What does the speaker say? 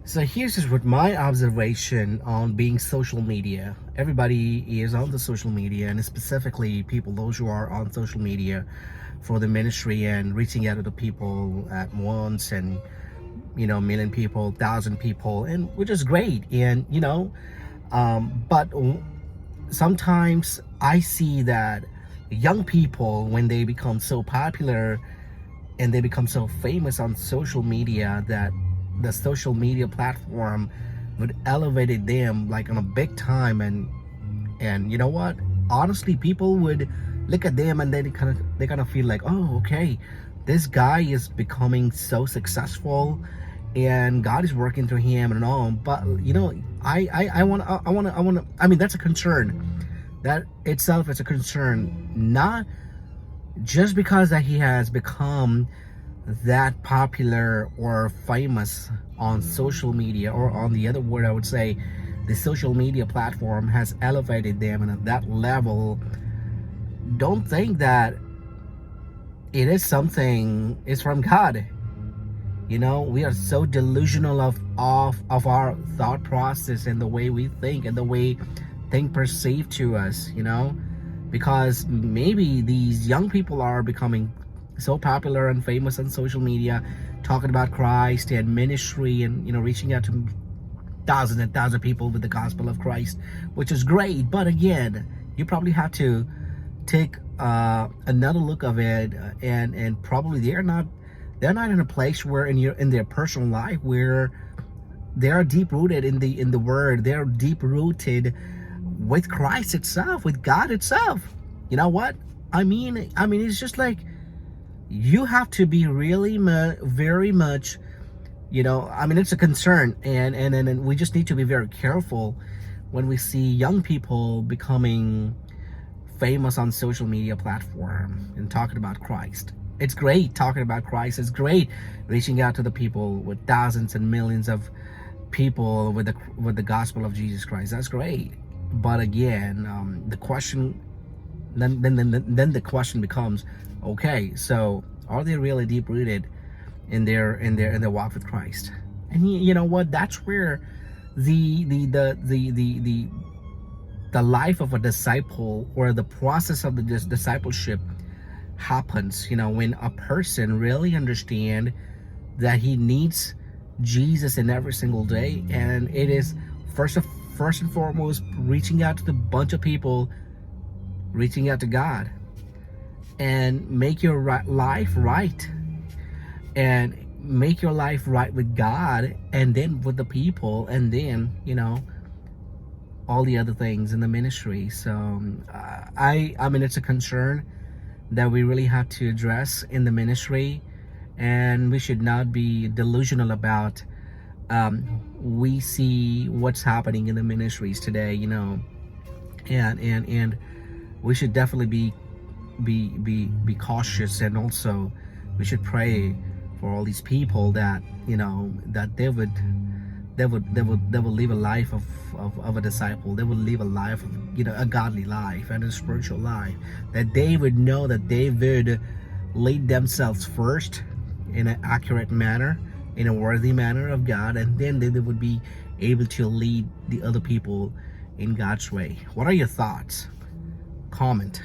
So here's just what my observation on being social media. Everybody is on the social media, and specifically people, those who are on social media for the ministry and reaching out to the people at once, and million people, thousand people, and which is great. And but sometimes I see that young people, when they become so popular and they become so famous on social media, that the social media platform would elevate them like on a big time. And you know what, honestly, people would look at them and they kind of feel like, oh, okay, this guy is becoming so successful and God is working through him and all. But I mean, that's a concern. That itself is a concern. Not just because that he has become that popular or famous on social media, or on the other word I would say, the social media platform has elevated them, and at that level, don't think that it is something is from God. We are so delusional of our thought process and the way we think and the way things perceived to us, because maybe these young people are becoming so popular and famous on social media, talking about Christ and ministry, and reaching out to thousands and thousands of people with the gospel of Christ, which is great. But again, you probably have to take another look of it, and probably they're not in a place where in their personal life where they are deep rooted in the word. They're deep rooted with Christ itself, with God itself. You know what I mean? It's just like, you have to be really very much, it's a concern. And we just need to be very careful when we see young people becoming famous on social media platform and talking about Christ. It's great talking about Christ. It's great reaching out to the people, with thousands and millions of people with the gospel of Jesus Christ. That's great. But again, the question then the question becomes, okay, so are they really deep rooted in their walk with Christ? And you know what? That's where the life of a disciple, or the process of the discipleship happens. When a person really understand that he needs Jesus in every single day, and it is first and foremost reaching out to the bunch of people, reaching out to God, and make your life right, and make your life right with God, and then with the people, and then all the other things in the ministry. So I mean, it's a concern that we really have to address in the ministry, and we should not be delusional about we see what's happening in the ministries today, and we should definitely be cautious. And also we should pray for all these people that that they would live a life of a disciple. They would live a life of a godly life and a spiritual life, that they would know that they would lead themselves first in an accurate manner, in a worthy manner of God, and then they would be able to lead the other people in God's way. What are your thoughts? Comment.